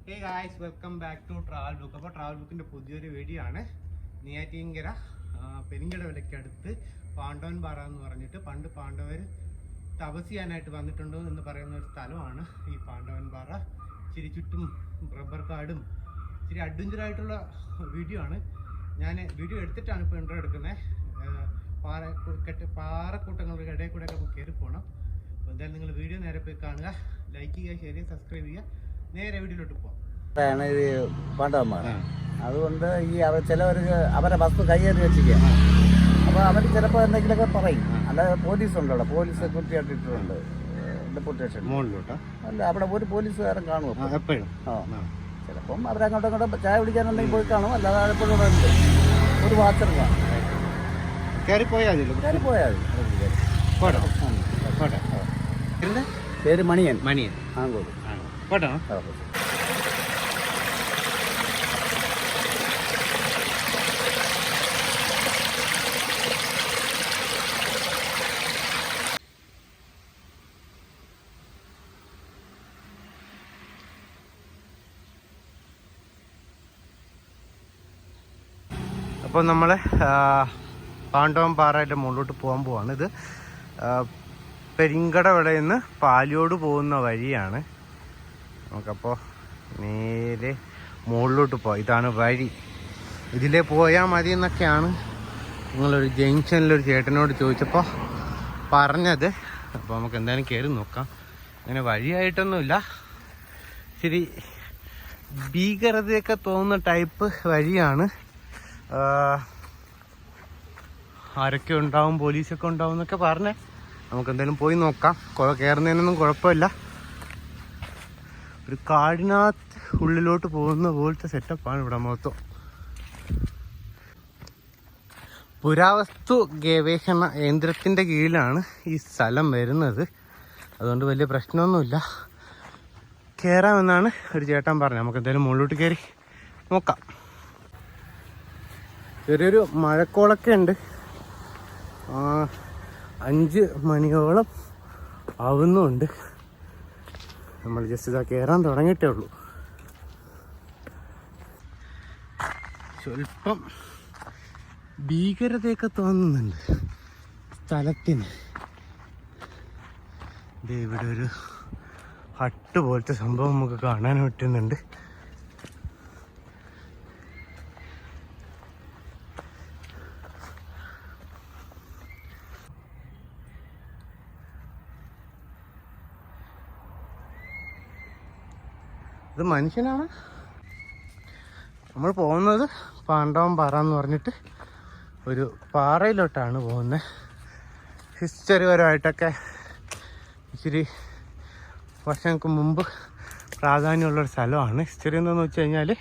Hey guys, welcome back to travel book. അപ്പോൾ travel ബുക്കിൻ്റെ പുതിയൊരു വീഡിയോ ആണ്. നെയ്യാറ്റിൻകര പെരിങ്കടവിലയ്ക്കടുത്ത് പാണ്ഡവൻ പാറ എന്ന് പറഞ്ഞിട്ട് പണ്ട് പാണ്ഡവർ തപസ് ചെയ്യാനായിട്ട് വന്നിട്ടുണ്ടോ എന്ന് പറയുന്ന ഒരു സ്ഥലമാണ് ഈ പാണ്ഡവൻ പാറ. ഇച്ചിരി ചുറ്റും റബ്ബർ കാടും ഇച്ചിരി അഡ്വഞ്ചറായിട്ടുള്ള വീഡിയോ ആണ്. ഞാൻ വീഡിയോ എടുത്തിട്ടാണ് ഇപ്പോൾ ഇൻട്രോ എടുക്കുന്നത്. പാറക്കൂട്ടങ്ങളുടെ ഇടയിൽ കൂടെ ഒക്കെ കയറി പോകണം. അപ്പോൾ എന്തായാലും നിങ്ങൾ വീഡിയോ നേരെ പോയി കാണുക, ലൈക്ക് ചെയ്യുക, ഷെയർ ചെയ്യുക, സബ്സ്ക്രൈബ് ചെയ്യുക. നേരെ വീട്ടിലോട്ട് പോകാം. ഇത് പാണ്ഡവന്മാർ അതുകൊണ്ട് ഈ ചിലവർക്ക് അവരെ വസ്തു കൈയേറി വെച്ചിരിക്കുക. അപ്പോൾ അവർ ചിലപ്പോൾ എന്തെങ്കിലുമൊക്കെ പറയും. അല്ലാതെ പോലീസ് ഉണ്ടല്ലോ, പോലീസ് സെക്യൂരിറ്റി ആയിട്ടിട്ടുണ്ട് ഡെപ്യൂട്ടേഷൻ മുകളിലോട്ട്. അല്ല, അവിടെ ഒരു പോലീസുകാരൻ കാണും എപ്പോഴും. ചിലപ്പം അവരങ്ങോട്ടും ഇങ്ങോട്ടും ചായ കുടിക്കാനുണ്ടെങ്കിൽ പോയി കാണും. അല്ലാതെ എപ്പോഴും ഇവിടെ ഉണ്ട് ഒരു വാച്ചർ കാണും. കയറിപ്പോയാൽ പേര് മണിയൻ. ആങ്കോട്. അപ്പോൾ നമ്മൾ പാണ്ഡവൻ പാറയുടെ മുകളിലോട്ട് പോകാൻ പോവാണ്. ഇത് പെരിങ്കടവിളയിൽ നിന്ന് പാലിയോട് പോകുന്ന വഴിയാണ്. നമുക്കപ്പോൾ നേരെ മുകളിലോട്ട് പോകാം. ഇതാണ് വഴി, ഇതിലേ പോയാൽ മതി എന്നൊക്കെയാണ് നിങ്ങളൊരു ജംഗ്ഷനിലൊരു ചേട്ടനോട് ചോദിച്ചപ്പോൾ പറഞ്ഞത്. അപ്പോൾ നമുക്ക് എന്തായാലും കയറി നോക്കാം. അങ്ങനെ വഴിയായിട്ടൊന്നുമില്ല, ഇച്ചിരി ഭീകരതയൊക്കെ തോന്നുന്ന ടൈപ്പ് വഴിയാണ്. ആരൊക്കെ ഉണ്ടാവും, പോലീസൊക്കെ ഉണ്ടാവും എന്നൊക്കെ പറഞ്ഞേ. നമുക്ക് എന്തായാലും പോയി നോക്കാം. കയറുന്നതിനൊന്നും കുഴപ്പമില്ല. ഒരു കാടിനകത്ത് ഉള്ളിലോട്ട് പോകുന്ന പോലത്തെ സെറ്റപ്പാണ് ഇവിടെ മൊത്തം. പുരാവസ്തു ഗവേഷണ കേന്ദ്രത്തിൻ്റെ കീഴിലാണ് ഈ സ്ഥലം വരുന്നത്. അതുകൊണ്ട് വലിയ പ്രശ്നമൊന്നുമില്ല, കയറാമെന്നാണ് ഒരു ചേട്ടൻ പറഞ്ഞത്. നമുക്ക് എന്തായാലും മുകളിലോട്ട് കയറി നോക്കാം. ചെറിയൊരു മഴക്കോളൊക്കെ ഉണ്ട്. 5 മണിയോളം ആവുന്നുണ്ട്. നമ്മൾ ജസ്റ്റ് ഇതാ കയറാൻ തുടങ്ങിയിട്ടേ ഉള്ളൂ. സ്വല്പം ഭീകരതയൊക്കെ തോന്നുന്നുണ്ട് സ്ഥലത്തിന്. ഇവിടെ ഒരു ഹട്ട് പോലത്തെ സംഭവം നമുക്ക് കാണാൻ പറ്റുന്നുണ്ട്. ഇത് മനുഷ്യനാണ്. നമ്മൾ പോകുന്നത് പാണ്ഡവൻ പാറ എന്ന് പറഞ്ഞിട്ട് ഒരു പാറയിലോട്ടാണ് പോകുന്നത്. ഹിസ്റ്ററിപരമായിട്ടൊക്കെ ഇച്ചിരി വർഷങ്ങൾക്ക് മുമ്പ് പ്രാധാന്യമുള്ളൊരു സ്ഥലമാണ്. ഹിസ്റ്ററി എന്താണെന്ന് വെച്ച് കഴിഞ്ഞാൽ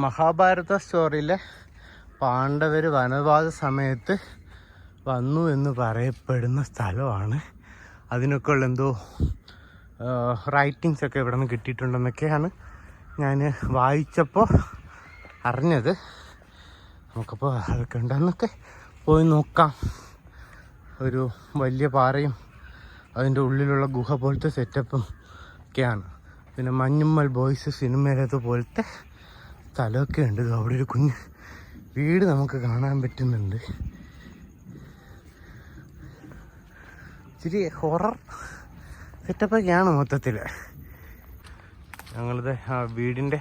മഹാഭാരത സ്റ്റോറിയിലെ പാണ്ഡവർ വനവാസ സമയത്ത് വന്നു എന്ന് പറയപ്പെടുന്ന സ്ഥലമാണ്. അതിനൊക്കെ ഉള്ള എന്തോ റൈറ്റിങ്സൊക്കെ ഇവിടെ നിന്ന് കിട്ടിയിട്ടുണ്ടെന്നൊക്കെയാണ് ഞാൻ വായിച്ചപ്പോൾ അറിഞ്ഞത്. നമുക്കപ്പോൾ അതൊക്കെ ഉണ്ടെന്നൊക്കെ പോയി നോക്കാം. ഒരു വലിയ പാറയും അതിൻ്റെ ഉള്ളിലുള്ള ഗുഹ പോലത്തെ സെറ്റപ്പും ഒക്കെയാണ്. പിന്നെ മഞ്ഞുമ്മൽ ബോയ്സ് സിനിമയിലത് പോലത്തെ സ്ഥലമൊക്കെ ഉണ്ട്. അവിടെ ഒരു കുഞ്ഞ് വീട് നമുക്ക് കാണാൻ പറ്റുന്നുണ്ട്. ഇച്ചിരി ഹൊറർ സെറ്റപ്പൊക്കെയാണ് മൊത്തത്തിൽ. ഞങ്ങളിത് ആ വീടിൻ്റെ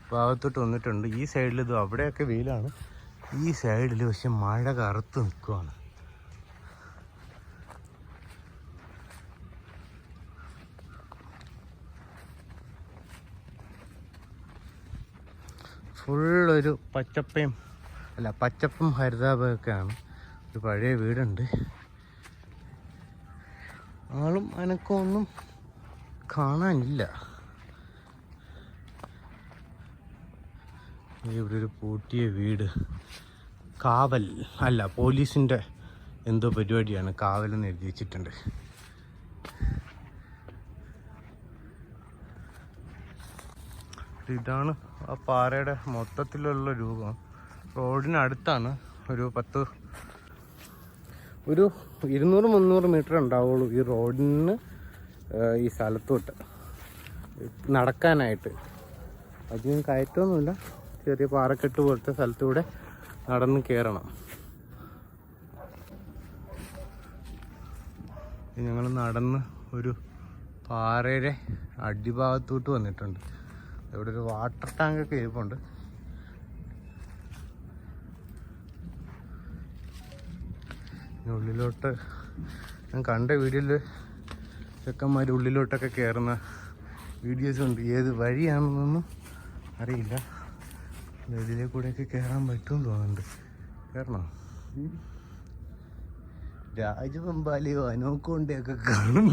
ഭാഗത്തോട്ട് വന്നിട്ടുണ്ട്. ഈ സൈഡിൽ ഇത് അവിടെയൊക്കെ വെയിലാണ്, ഈ സൈഡിൽ പക്ഷെ മഴ കറുത്ത് നിൽക്കുവാണ്. ഫുള്ളൊരു പച്ചപ്പും ഹരിതാപമൊക്കെയാണ്. ഒരു പഴയ വീടുണ്ട്. ആളും അനക്കമൊന്നും കാണാനില്ല. ഇവിടെ ഒരു പൂട്ടിയ വീട്. കാവൽ അല്ല, പോലീസിൻ്റെ എന്തോ പരിപാടിയാണ്. കാവലെന്ന് എഴുതി വെച്ചിട്ടുണ്ട്. ഇതാണ് ആ പാറയുടെ മൊത്തത്തിലുള്ള രൂപം. റോഡിനടുത്താണ്. ഒരു 200-300 മീറ്റർ ഉണ്ടാവുള്ളൂ ഈ റോഡിന് ഈ സ്ഥലത്തോട്ട്. നടക്കാനായിട്ട്. അധികം കയറ്റമൊന്നുമില്ല, ചെറിയ പാറക്കെട്ട് പോലത്തെ സ്ഥലത്തൂടെ നടന്ന് കയറണം. ഞങ്ങൾ നടന്ന് ഒരു പാറയുടെ അടിഭാഗത്തോട്ട് വന്നിട്ടുണ്ട്. ഇവിടെ ഒരു വാട്ടർ ടാങ്കൊക്കെ ഇരിപ്പുണ്ട്. ഉള്ളിലോട്ട് ഞാൻ കണ്ട വീഡിയോയിൽ ചെക്കന്മാർ ഉള്ളിലോട്ടൊക്കെ കയറുന്ന വീഡിയോസ് ഉണ്ട്. ഏത് വഴിയാണെന്നൊന്നും അറിയില്ല. ഇതിലെ കൂടെയൊക്കെ കയറാൻ പറ്റുമെന്ന് തോന്നുന്നുണ്ട്. കയറണോ? രാജവെമ്പാലിയോ അനോക്കോണ്ടയൊക്കെ കാണും.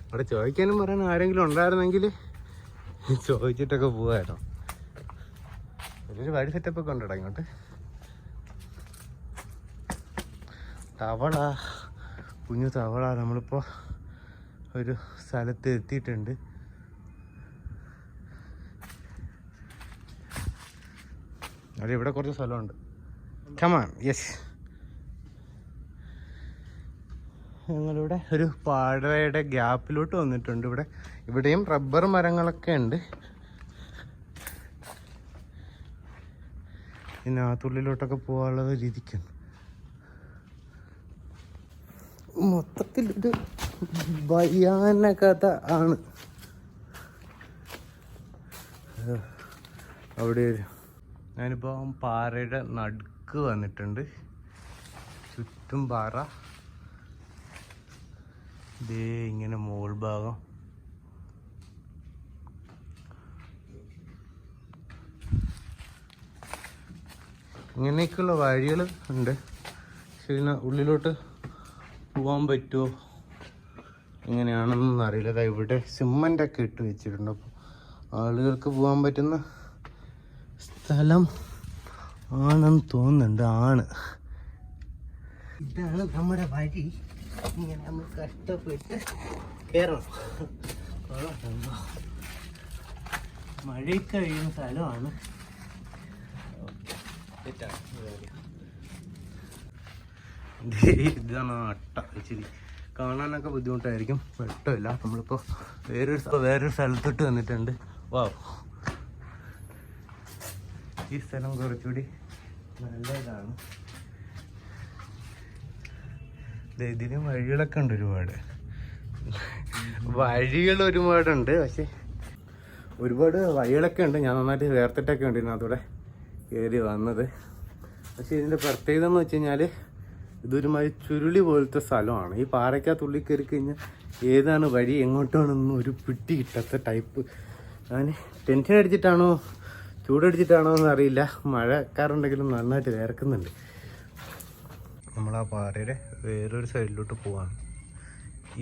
അവിടെ ചോദിക്കാനും പറയാൻ ആരെങ്കിലും ഉണ്ടായിരുന്നെങ്കിൽ ചോദിച്ചിട്ടൊക്കെ പോവായിരുന്നു. ഒരു വഴി സെറ്റപ്പൊക്കെ ഉണ്ടോ ഇങ്ങോട്ട്? തവള, കുഞ്ഞു തവള. നമ്മളിപ്പോൾ ഒരു സ്ഥലത്ത് എത്തിയിട്ടുണ്ട്. അവിടെ ഇവിടെ കുറച്ച് സ്ഥലമുണ്ട്. Come on, yes. ഞങ്ങളിവിടെ ഒരു പാടയുടെ ഗ്യാപ്പിലോട്ട് വന്നിട്ടുണ്ട്. ഇവിടെയും റബ്ബർ മരങ്ങളൊക്കെ ഉണ്ട്. പിന്നെ ആ തുള്ളിലോട്ടൊക്കെ പോകാനുള്ള രീതിക്കാണ്. മൊത്തത്തിലൊരു ഭയാനകത ആണ്. അവിടെ ഞാനിപ്പോൾ പാറയുടെ നടുക്ക് വന്നിട്ടുണ്ട്. ചുറ്റും പാറ. ഇതേ ഇങ്ങനെ മോൾ ഭാഗം. ഇങ്ങനെയൊക്കെയുള്ള വഴികൾ ഉണ്ട്. പക്ഷെ ഇതിന് ഉള്ളിലോട്ട് പോകാൻ പറ്റുമോ എങ്ങനെയാണെന്നൊന്നും അറിയില്ല. അതായത് ഇവിടെ സിമൻ്റൊക്കെ ഇട്ട് വെച്ചിട്ടുണ്ട്. അപ്പോൾ ആളുകൾക്ക് പോകാൻ പറ്റുന്ന സ്ഥലം ആണെന്ന് തോന്നുന്നുണ്ട്. ആണ്. ഇതാണ് നമ്മുടെ വഴി. ഇങ്ങനെ നമ്മൾ കഷ്ടപ്പെട്ട് കയറണം. മഴയൊക്കെ കഴിയുന്ന സ്ഥലമാണ്. ഇതാണ് അട്ട. ഇച്ചിരി കാണാനൊക്കെ ബുദ്ധിമുട്ടായിരിക്കും, വെട്ടമില്ല. നമ്മളിപ്പോൾ വേറൊരു സ്ഥലത്തോട്ട് വന്നിട്ടുണ്ട്. വാ, ഈ സ്ഥലം കുറച്ചുകൂടി നല്ലതാണ്. ഇതിന് വഴികളൊക്കെ ഉണ്ട് ഒരുപാട്. ഒരുപാടുണ്ട്. പക്ഷെ ഒരുപാട് വഴികളൊക്കെ ഉണ്ട്. ഞാൻ നന്നായിട്ട് വേർത്തിട്ടൊക്കെ ഉണ്ട് ഇതിനകത്തൂടെ കയറി വന്നത്. പക്ഷെ ഇതിൻ്റെ പ്രത്യേകത എന്ന് വെച്ച് കഴിഞ്ഞാൽ ഇതൊരുമാതിരി ചുരുളി പോലത്തെ സ്ഥലമാണ്. ഈ പാറയ്ക്കകത്തുള്ളിൽ കയറി കഴിഞ്ഞാൽ ഏതാണ് വഴി എങ്ങോട്ടാണെന്നും ഒരു പിടി കിട്ടാത്ത ടൈപ്പ്. ഞാൻ ടെൻഷൻ അടിച്ചിട്ടാണോ ചൂടടിച്ചിട്ടാണോ എന്ന് അറിയില്ല. മഴക്കാറുണ്ടെങ്കിലും നന്നായിട്ട് വേർക്കുന്നുണ്ട്. നമ്മൾ ആ പാറയുടെ വേറൊരു സൈഡിലോട്ട് പോവാണ്.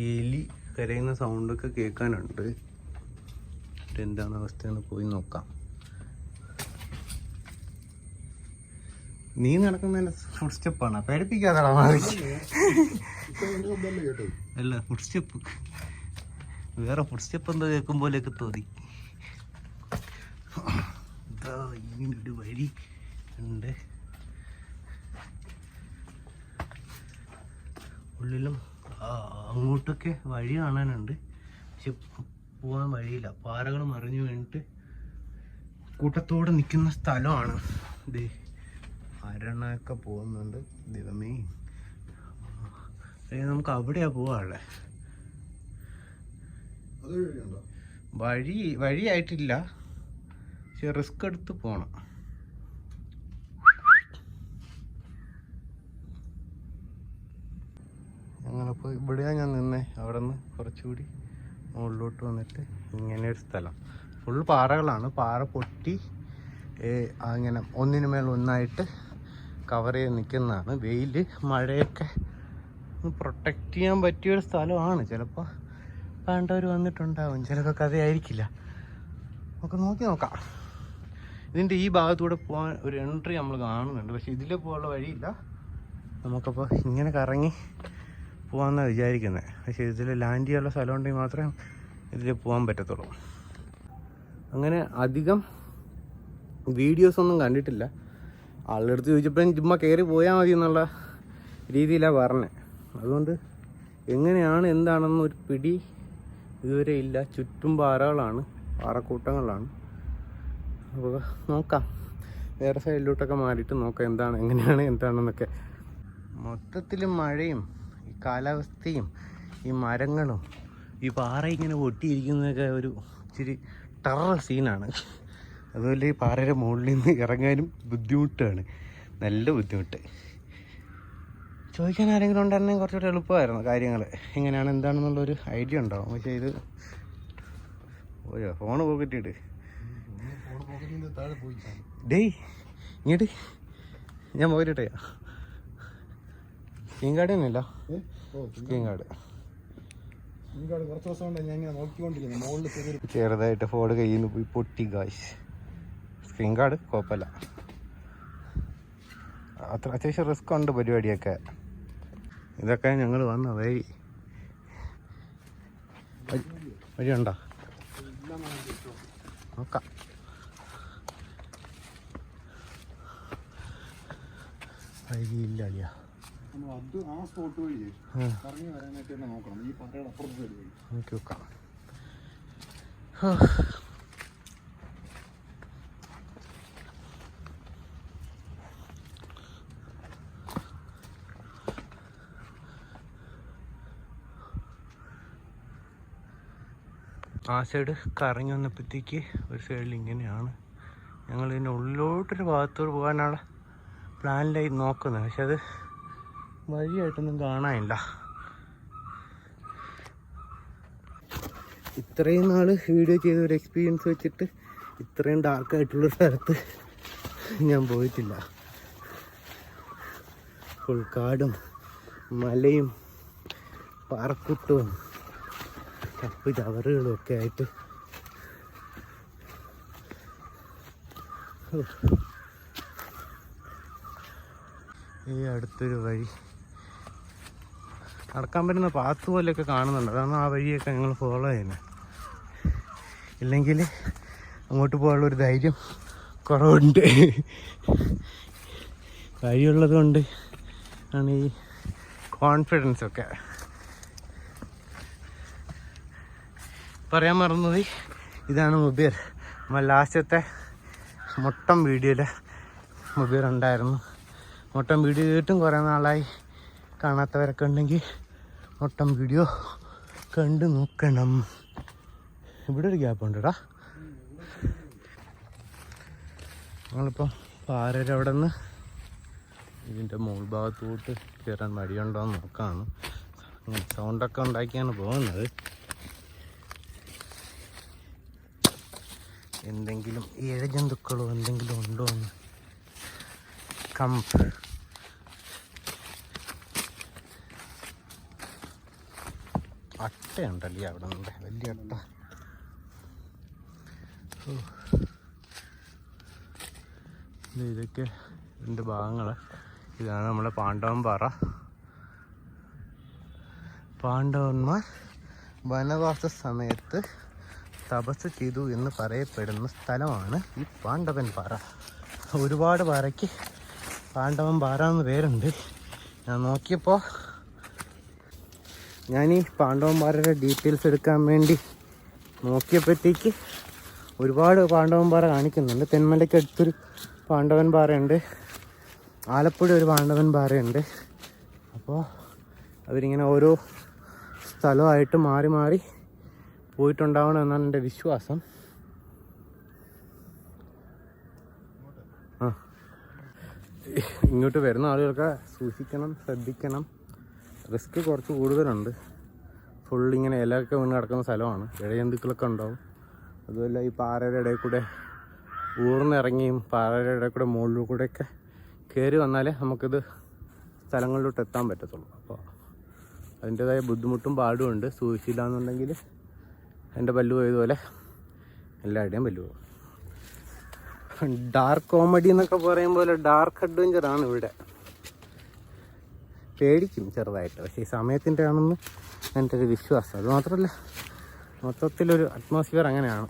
എലി കരയുന്ന സൗണ്ടൊക്കെ കേൾക്കാനുണ്ട്. എന്താണ് അവസ്ഥയെന്ന് പോയി നോക്കാം. നീ നടക്കുന്നതിന്റെ ഫുഡ് സ്റ്റെപ്പാണ്. പേടിപ്പിക്കാതാ മാറി. അല്ല, ഫുഡ് സ്റ്റെപ്പ് വേറെ ഫുഡ് സ്റ്റെപ്പ് എന്തോ കേൾക്കുമ്പോഴേക്ക് തോന്നി. ഇങ്ങനൊരു വഴി ഉണ്ട്. ഉള്ളിലും അങ്ങോട്ടൊക്കെ വഴി കാണാനുണ്ട്. പക്ഷെ പോകാൻ വഴിയില്ല. പാറകൾ മറിഞ്ഞു വീണിട്ട് കൂട്ടത്തോടെ നിൽക്കുന്ന സ്ഥലമാണ് ഇത്. അരണൊക്കെ പോകുന്നുണ്ട്. ദൈവമേ, നമുക്ക് അവിടെയാ പോവാളെ. വഴിയായിട്ടില്ല, പക്ഷെ റിസ്ക് എടുത്ത് പോണം. ഞങ്ങളിപ്പോൾ ഇവിടെയാ ഞാൻ നിന്നേ. അവിടെ നിന്ന് കുറച്ചുകൂടി മുകളിലോട്ട് വന്നിട്ട് ഇങ്ങനെ ഒരു സ്ഥലം. ഫുൾ പാറകളാണ്. പാറ പൊട്ടി അങ്ങനെ ഒന്നിനു മേൽ ഒന്നായിട്ട് കവർ ചെയ്ത് നിൽക്കുന്നതാണ്. വെയിൽ മഴയൊക്കെ പ്രൊട്ടക്റ്റ് ചെയ്യാൻ പറ്റിയൊരു സ്ഥലമാണ്. ചിലപ്പോൾ വേണ്ടവർ വന്നിട്ടുണ്ടാവും, ചിലപ്പോൾ കഥയായിരിക്കില്ല. നമുക്ക് നോക്കാം. ഇതിൻ്റെ ഈ ഭാഗത്തൂടെ പോകാൻ ഒരു എൻട്രി നമ്മൾ കാണുന്നുണ്ട്. പക്ഷെ ഇതിൽ പോകാനുള്ള വഴിയില്ല. നമുക്കപ്പോൾ ഇങ്ങനെ കറങ്ങി പോകാമെന്നാണ് വിചാരിക്കുന്നത്. പക്ഷേ ഇതിൽ ലാൻഡ് ചെയ്യാനുള്ള സ്ഥലം ഉണ്ടെങ്കിൽ മാത്രമേ ഇതിൽ പോകാൻ പറ്റത്തുള്ളൂ. അങ്ങനെ അധികം വീഡിയോസൊന്നും കണ്ടിട്ടില്ല. ആളുടെ അടുത്ത് ചോദിച്ചപ്പോൾ ചുമ്മാ കയറി പോയാൽ മതി എന്നുള്ള രീതിയിലാണ് പറഞ്ഞത്. അതുകൊണ്ട് എങ്ങനെയാണ് എന്താണെന്ന് ഒരു പിടി ഇതുവരെ ഇല്ല. ചുറ്റും പാറകളാണ്, പാറക്കൂട്ടങ്ങളാണ്. അപ്പോൾ നോക്കാം, വേറെ സൈഡിലോട്ടൊക്കെ മാറിയിട്ട് നോക്കാം എന്താണ് എങ്ങനെയാണ് എന്താണെന്നൊക്കെ. മൊത്തത്തിൽ മഴയും ഈ കാലാവസ്ഥയും ഈ മരങ്ങളും ഈ പാറ ഇങ്ങനെ ഒട്ടിയിരിക്കുന്നതൊക്കെ ഒരു ഇച്ചിരി ടെറർ സീനാണ്. അതുപോലെ ഈ പാറയുടെ മുകളിൽ നിന്ന് ഇറങ്ങാനും ബുദ്ധിമുട്ടാണ്, നല്ല ബുദ്ധിമുട്ട്. ചോദിക്കാൻ ആരെങ്കിലും ഉണ്ടായിരുന്നെങ്കിൽ കുറച്ചുകൂടെ എളുപ്പമായിരുന്നു കാര്യങ്ങൾ, എങ്ങനെയാണ് എന്താണെന്നുള്ളൊരു ഐഡിയ ഉണ്ടാവും. പക്ഷേ ഇത് ഓരോ ഫോണ് പോക്കറ്റിട്ട് ഡേയ് ഇങ്ങോട്ട് ഞാൻ പോയിട്ടേ സ്ക്രീൻ കാർഡ് തന്നെയല്ലോ, സ്ക്രീൻ കാർഡ് ചെറുതായിട്ട് ഫോൺ കയ്യിൽ നിന്ന് പോയി പൊട്ടി ഗായ്സ്. സ്ക്രീൻ കാർഡ് കുഴപ്പമില്ല, അത്ര അത്യാവശ്യം റിസ്ക് ഉണ്ട് പരിപാടിയൊക്കെ. ഇതൊക്കെ ഞങ്ങൾ വന്ന വഴിയുണ്ടോ നോക്കാം. വഴിയില്ല അളിയാ, നോക്കി നോക്കാം. ആ സൈഡ് കറങ്ങി വന്നപ്പോഴത്തേക്ക് ഒരു സൈഡിൽ ഇങ്ങനെയാണ്. ഞങ്ങൾ ഇതിൻ്റെ ഉള്ളിലോട്ടൊരു ഭാഗത്തോട് പോകാനാണ് പ്ലാനിലായി നോക്കുന്നത്. പക്ഷെ അത് വഴിയായിട്ടൊന്നും കാണാനില്ല. ഇത്രയും നാൾ വീഡിയോ ചെയ്ത ഒരു എക്സ്പീരിയൻസ് വെച്ചിട്ട് ഇത്രയും ഡാർക്കായിട്ടുള്ള സ്ഥലത്ത് ഞാൻ പോയിട്ടില്ല. ഫുൾ കാടും മലയും പാറക്കുട്ടവും ചപ്പ് ചവറുകളും ഒക്കെ ആയിട്ട് ഈ അടുത്തൊരു വഴി നടക്കാൻ പറ്റുന്ന പാത്ത് പോലെയൊക്കെ കാണുന്നുണ്ട്. അതാണ് ആ വഴിയൊക്കെ ഞങ്ങൾ ഫോളോ ചെയ്യുന്നത്. ഇല്ലെങ്കിൽ അങ്ങോട്ട് പോകാനുള്ളൊരു ധൈര്യം കുറവുണ്ട്. വഴിയുള്ളത് കൊണ്ട് ആണ് ഈ കോൺഫിഡൻസ് ഒക്കെ. പറയാൻ മറന്നത് ഇതാണ് മുബീർ. നമ്മൾ ലാസ്റ്റത്തെ മൊട്ടം വീഡിയോയിൽ മുബീർ ഉണ്ടായിരുന്നു. മൊട്ടം വീഡിയോ ചെയ്തിട്ടും കുറേ നാളായി. കാണാത്തവരൊക്കെ ഉണ്ടെങ്കിൽ മൊട്ടം വീഡിയോ കണ്ടു നോക്കണം. ഇവിടെ ഒരു ഗ്യാപ്പ് ഉണ്ടടാ. ഞങ്ങളിപ്പം പാറയുടെ അവിടെ നിന്ന് ഇതിൻ്റെ മുകൾ ഭാഗത്തോട്ട് കയറാൻ വഴിയുണ്ടോ എന്ന് നോക്കാണ്. സൗണ്ടൊക്കെ ഉണ്ടാക്കിയാണ് പോകുന്നത്. എന്തെങ്കിലും ഇഴജന്തുക്കളോ എന്തെങ്കിലും ഉണ്ടോ എന്ന് കമ്പ്. അട്ടയുണ്ടല്ലേ അവിടെ നിന്ന്, വലിയ അട്ട. ഇതൊക്കെ ഇതിൻ്റെ ഭാഗങ്ങൾ. ഇതാണ് നമ്മളെ പാണ്ഡവൻ പാറ. പാണ്ഡവന്മാർ വനവാസ സമയത്ത് തപസ് ചെയ്തു എന്ന് പറയപ്പെടുന്ന സ്ഥലമാണ് ഈ പാണ്ഡവൻ പാറ. ഒരുപാട് പാറയ്ക്ക് പാണ്ഡവൻ പാറ എന്ന് പേരുണ്ട്. ഞാൻ നോക്കിയപ്പോൾ ഞാൻ ഈ പാണ്ഡവൻ പാറയുടെ ഡീറ്റെയിൽസ് എടുക്കാൻ വേണ്ടി നോക്കിയപ്പോഴത്തേക്ക് ഒരുപാട് പാണ്ഡവൻ പാറ കാണിക്കുന്നുണ്ട്. തെന്മലയ്ക്ക് അടുത്തൊരു പാണ്ഡവൻ പാറയുണ്ട്, ആലപ്പുഴ ഒരു പാണ്ഡവൻ പാറയുണ്ട്. അപ്പോൾ അവരിങ്ങനെ ഓരോ സ്ഥലമായിട്ട് മാറി മാറി പോയിട്ടുണ്ടാവണം എന്നാണ് എൻ്റെ വിശ്വാസം. ഇങ്ങോട്ട് വരുന്ന ആളുകൾക്ക് സൂക്ഷിക്കണം, ശ്രദ്ധിക്കണം. റിസ്ക് കുറച്ച് കൂടുതലുണ്ട്. ഫുള്ളിങ്ങനെ ഇലയൊക്കെ വീണ് കിടക്കുന്ന സ്ഥലമാണ്. ഇഴജന്തുക്കളൊക്കെ ഉണ്ടാവും. അതുമല്ല ഈ പാറയുടെ ഇടയിൽ കൂടെ ഊർന്നിറങ്ങിയും പാറയുടെ ഇടയിൽ കൂടെ മുകളിൽ കൂടെയൊക്കെ കയറി വന്നാലേ നമുക്കിത് സ്ഥലങ്ങളിലോട്ട് എത്താൻ പറ്റത്തുള്ളൂ. അപ്പോൾ അതിൻ്റേതായ ബുദ്ധിമുട്ടും പാടും ഉണ്ട്. സൂക്ഷിച്ചില്ല എന്നുണ്ടെങ്കിൽ എൻ്റെ പല്ല് പോയതുപോലെ എല്ലാവരുടെയും പല്ല് പോകും. ഡാർക്ക് കോമഡി എന്നൊക്കെ പറയും പോലെ ഡാർക്ക് അഡ്വഞ്ചറാണ് ഇവിടെ. പേടിക്കും ചെറുതായിട്ട്, പക്ഷേ ഈ സമയത്തിൻ്റെ ആണെന്ന് എൻ്റെ ഒരു വിശ്വാസം. അത് മാത്രമല്ല മൊത്തത്തിലൊരു അറ്റ്മോസ്ഫിയർ അങ്ങനെയാണ്.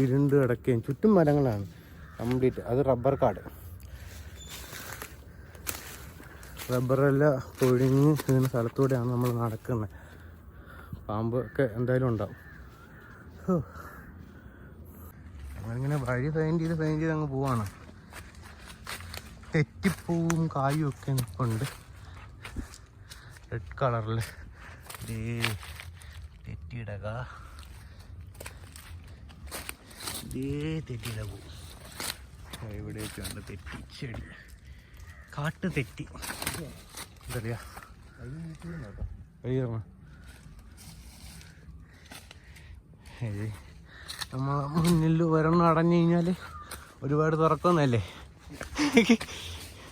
ഇരുണ്ട് കിടക്കുകയും ചുറ്റും മരങ്ങളാണ് കംപ്ലീറ്റ്. അത് റബ്ബർ കാട്. റബ്ബറെല്ലാം പൊഴിഞ്ഞ് വീണ സ്ഥലത്തൂടെയാണ് നമ്മൾ നടക്കുന്നത്. പാമ്പ് ഒക്കെ എന്തായാലും ഉണ്ടാവും. നമ്മളിങ്ങനെ വഴി ഫൈൻഡ് ചെയ്ത് അങ്ങ് പോവാണ്. തെറ്റിപ്പൂവും കായും ഒക്കെ നിൽപ്പുണ്ട് റെഡ് കളറിൽ. തെറ്റിയിടക തെറ്റിയിട പോവും. ഇവിടെയൊക്കെ ഉണ്ട് തെറ്റി ചെടി, കാട്ടു തെറ്റി. എന്തറിയാ നമ്മളെ മുന്നിൽ ഒരെണ്ണം അടഞ്ഞു കഴിഞ്ഞാൽ ഒരുപാട് തുറക്കുന്നല്ലേ.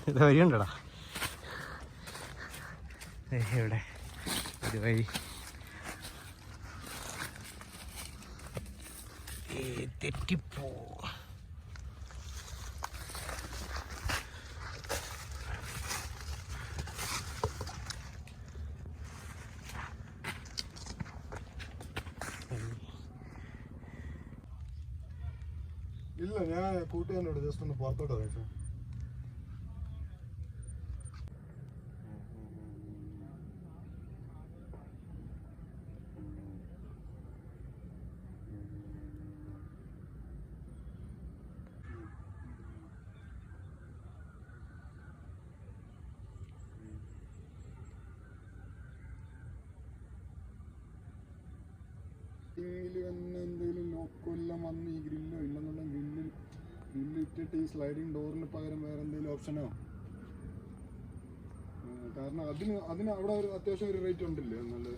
ഇത് വഴിയുണ്ടടാ ഇവിടെ ഒരു വഴി. തെറ്റിപ്പോ ഇല്ല, ഞാൻ കൂട്ടുകാരനോട് ജസ്റ്റ് ഒന്ന് പുറത്തോട്ട് കഴിച്ചു. എന്തെങ്കിലും ലോക്കൊല്ലം വന്ന് ഈ ഗ്രില്ലോ ഇല്ലെന്നുണ്ടെങ്കിൽ ഗ്രില്ല് ഇട്ടിട്ട് ഈ സ്ലൈഡിങ് ഡോറിന് പകരം വേറെ എന്തെങ്കിലും ഓപ്ഷനോ. കാരണം അതിന് അവിടെ ഒരു അത്യാവശ്യം ഒരു റേറ്റ് ഉണ്ടല്ലേ നല്ല.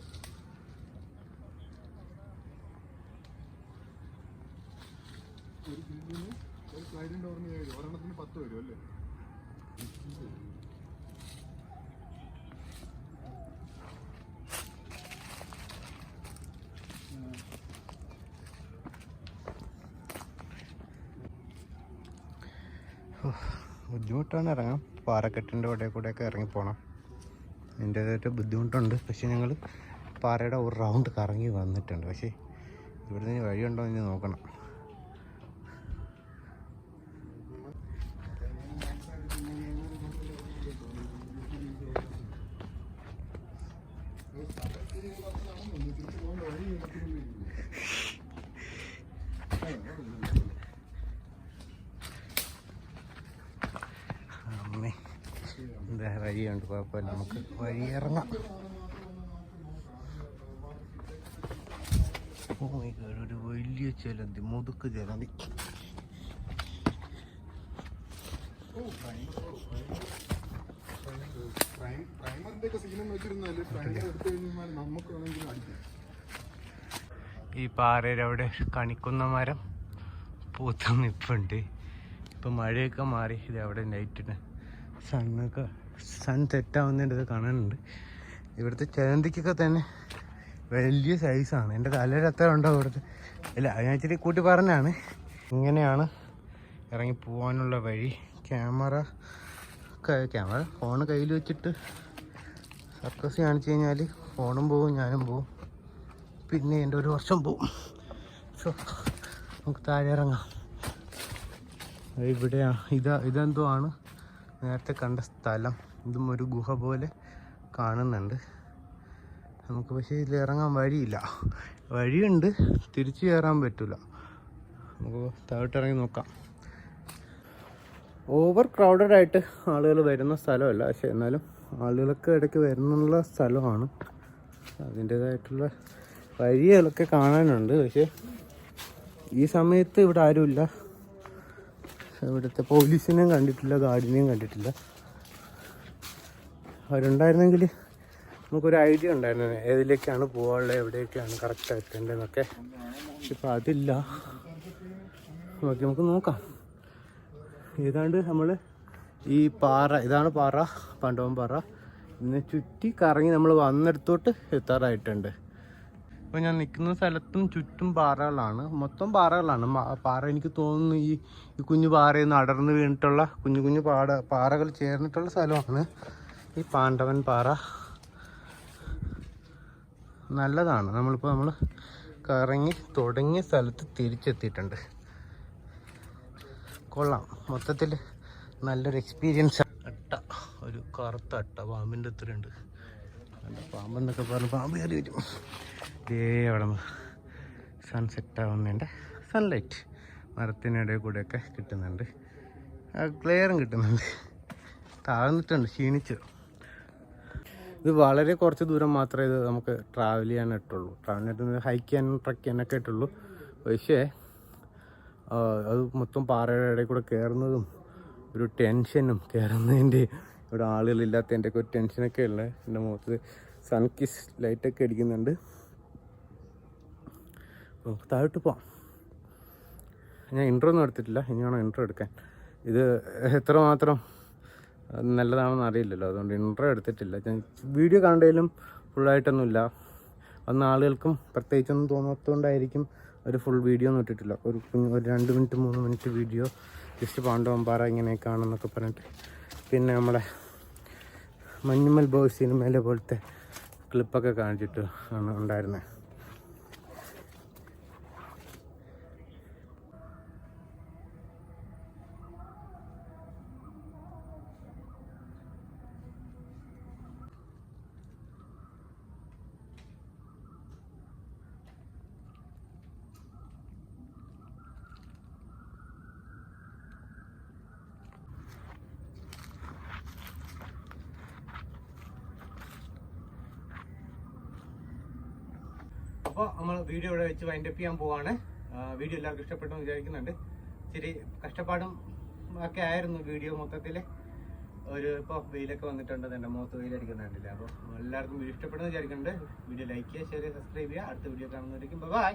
ഒരു ഗ്രില്ലിന് ഒരു സ്ലൈഡിങ് ഡോറിന് 7, ഒരെണ്ണത്തിന് 10 വരും അല്ലേ. ബുദ്ധിമുട്ടാണ് ഇറങ്ങാൻ. പാറക്കെട്ടിൻ്റെ കൂടെയൊക്കെ ഇറങ്ങിപ്പോണം. അതിൻ്റേതായിട്ട് ബുദ്ധിമുട്ടുണ്ട്. പക്ഷേ ഞങ്ങൾ പാറയുടെ ഒരു റൗണ്ട് കറങ്ങി വന്നിട്ടുണ്ട്. പക്ഷേ ഇവിടുന്ന് വഴിയുണ്ടോ എന്ന് നോക്കണം. എന്താ വഴിയുണ്ട്, കുഴപ്പമില്ല, നമുക്ക് വഴി ഇറങ്ങാം. ഒരു വലിയ ചിലന്തി, മുതുക്ക് ചിലന്തി. ഈ പാറയുടെ അവിടെ കണിക്കുന്ന മരം പൂത്ത് നിൽപ്പുണ്ട്. ഇപ്പം മഴയൊക്കെ മാറി. ഇത് അവിടെ നൈറ്റിന് സൺ സെറ്റാവുന്നതിൻ്റെ ഇത് കാണാനുണ്ട്. ഇവിടുത്തെ ചിലന്തിക്കൊക്കെ തന്നെ വലിയ സൈസാണ്. എൻ്റെ തലയിൽ അത്ര ഉണ്ടോ ഇവിടുത്തെ. ഇല്ല, ഞാൻ ഇച്ചിരി കൂട്ടി പറഞ്ഞാണ്. ഇങ്ങനെയാണ് ഇറങ്ങി പോകാനുള്ള വഴി. ക്യാമറ ഫോണ് കയ്യിൽ വെച്ചിട്ട് സർക്കസ് കാണിച്ചു കഴിഞ്ഞാൽ ഫോണും പോവും, ഞാനും പോവും, പിന്നെ എൻ്റെ ഒരു വർഷം പോവും. സോ നമുക്ക് താഴെ ഇറങ്ങാം. ഇവിടെയാണ് ഇതെന്തോ ആണ് നേരത്തെ കണ്ട സ്ഥലം. ഇതും ഒരു ഗുഹ പോലെ കാണുന്നുണ്ട് നമുക്ക്. പക്ഷേ ഇതിൽ ഇറങ്ങാൻ വഴിയില്ല. വഴിയുണ്ട്, തിരിച്ചു കയറാൻ പറ്റില്ല. നമുക്ക് താഴോട്ടിറങ്ങി നോക്കാം. ഓവർ ക്രൗഡഡ് ആയിട്ട് ആളുകൾ വരുന്ന സ്ഥലമല്ല, പക്ഷെ എന്നാലും ആളുകളൊക്കെ ഇടയ്ക്ക് വരുന്നുള്ള സ്ഥലമാണ്. അതിൻ്റേതായിട്ടുള്ള വഴികളൊക്കെ കാണാനുണ്ട്. പക്ഷേ ഈ സമയത്ത് ഇവിടെ ആരുമില്ല. ഇവിടുത്തെ പോലീസിനെയും കണ്ടിട്ടില്ല, ഗാർഡിനെയും കണ്ടിട്ടില്ല. അവരുണ്ടായിരുന്നെങ്കിൽ നമുക്കൊരു ഐഡിയ ഉണ്ടായിരുന്നു ഏതിലേക്കാണ് പോകാനുള്ളത്, എവിടെയൊക്കെയാണ് കറക്റ്റ് എത്തേണ്ടതെന്നൊക്കെ. ഇപ്പം അതില്ല. നമുക്ക് നോക്കാം. ഏതാണ്ട് നമ്മൾ ഈ പാറ, ഇതാണ് പാറ, പാണ്ഡവൻ പാറ. ഇതിനെ ചുറ്റി കറങ്ങി നമ്മൾ വന്നെടുത്തോട്ട് എത്താറായിട്ടുണ്ട്. ഇപ്പോൾ ഞാൻ നിൽക്കുന്ന സ്ഥലത്തും ചുറ്റും പാറകളാണ്, മൊത്തം പാറകളാണ്. പാറ എനിക്ക് തോന്നുന്നു ഈ കുഞ്ഞു പാറയിൽ നിന്ന് അടർന്ന് വീണിട്ടുള്ള കുഞ്ഞു കുഞ്ഞു പാറകൾ ചേർന്നിട്ടുള്ള സ്ഥലമാണ് ഈ പാണ്ഡവൻ പാറ. നല്ലതാണ്. നമ്മൾ കറങ്ങി തുടങ്ങിയ സ്ഥലത്ത് തിരിച്ചെത്തിയിട്ടുണ്ട്. കൊള്ളാം, മൊത്തത്തിൽ നല്ലൊരു എക്സ്പീരിയൻസ്. ഒരു കറുത്ത അട്ട പാമ്പിൻ്റെ അത്ര ഉണ്ട്. പാമ്പെന്നൊക്കെ പറഞ്ഞ് പാമ്പ് കയറി വരും. ഇതേ അവിടെ നിന്ന് സൺസെറ്റ് ആവുന്നതിൻ്റെ സൺലൈറ്റ് മരത്തിനിടയിൽ കൂടെയൊക്കെ കിട്ടുന്നുണ്ട്. ക്ലിയറും കിട്ടുന്നുണ്ട്. താഴ്ന്നിട്ടുണ്ട്, ക്ഷീണിച്ചു. ഇത് വളരെ കുറച്ച് ദൂരം മാത്രമേ ഇത് നമുക്ക് ട്രാവൽ ചെയ്യാനായിട്ടുള്ളൂ. ട്രാവലിനായിട്ട് ഹൈക്ക് ചെയ്യാനും ട്രക്ക് ചെയ്യാനൊക്കെ ആയിട്ടുള്ളൂ. പക്ഷേ അത് മൊത്തം പാറയുടെ ഇടയിൽ കൂടെ കയറുന്നതും ഒരു ടെൻഷനും കയറുന്നതിൻ്റെ ഇവിടെ ആളുകളില്ലാത്തതിൻ്റെ ഒക്കെ ഒരു ടെൻഷനൊക്കെ ഉള്ളത്. എൻ്റെ മുഖത്ത് സൺകിസ് ലൈറ്റൊക്കെ അടിക്കുന്നുണ്ട്. നമുക്ക് താഴോട്ട് പോവാം. ഞാൻ ഇൻട്രോ ഒന്നും എടുത്തിട്ടില്ല, ഇനി വേണം ഇൻട്രോ എടുക്കാൻ. ഇത് എത്രമാത്രം നല്ലതാണെന്ന് അറിയില്ലല്ലോ, അതുകൊണ്ട് ഇൻട്രോ എടുത്തിട്ടില്ല. ഞാൻ വീഡിയോ കണ്ടതിലും ഫുള്ളായിട്ടൊന്നുമില്ല. അന്ന് ആളുകൾക്കും പ്രത്യേകിച്ചൊന്നും തോന്നാത്തതുകൊണ്ടായിരിക്കും ഒരു ഫുൾ വീഡിയോ ഒന്നും ഇട്ടിട്ടില്ല. ഒരു 2 മിനിറ്റ് 3 മിനിറ്റ് വീഡിയോ ജസ്റ്റ് പാണ്ഡവംപാറ ഇങ്ങനെയൊക്കെയാണെന്നൊക്കെ പറഞ്ഞിട്ട്. പിന്നെ നമ്മുടെ മഞ്ഞുമൽ ബോയ്സ് സിനിമയിലെ പോലത്തെ ക്ലിപ്പൊക്കെ കാണിച്ചിട്ട് ആണ് ഉണ്ടായിരുന്നത്. അപ്പോൾ നമ്മൾ വീഡിയോ ഇവിടെ വെച്ച് വൈൻഡപ്പ് ചെയ്യാൻ പോവാണ്. വീഡിയോ എല്ലാവർക്കും ഇഷ്ടപ്പെട്ടെന്ന് വിചാരിക്കുന്നുണ്ട്. ഇച്ചിരി കഷ്ടപ്പാടും ഒക്കെ ആയിരുന്നു വീഡിയോ മൊത്തത്തിൽ. ഇപ്പോൾ വെയിലൊക്കെ വന്നിട്ടുണ്ട്, എൻ്റെ മുഖത്ത് വെയിലടിക്കുന്നുണ്ടല്ലേ. അപ്പോൾ എല്ലാവർക്കും വീഡിയോ ഇഷ്ടപ്പെട്ടെന്ന് വിചാരിക്കുന്നുണ്ട്. വീഡിയോ ലൈക്ക് ചെയ്യുക, ഷെയർ ചെയ്യുക, സബ്സ്ക്രൈബ് ചെയ്യുക. അടുത്ത വീഡിയോ കാണുന്നതായിരിക്കും. ബൈ.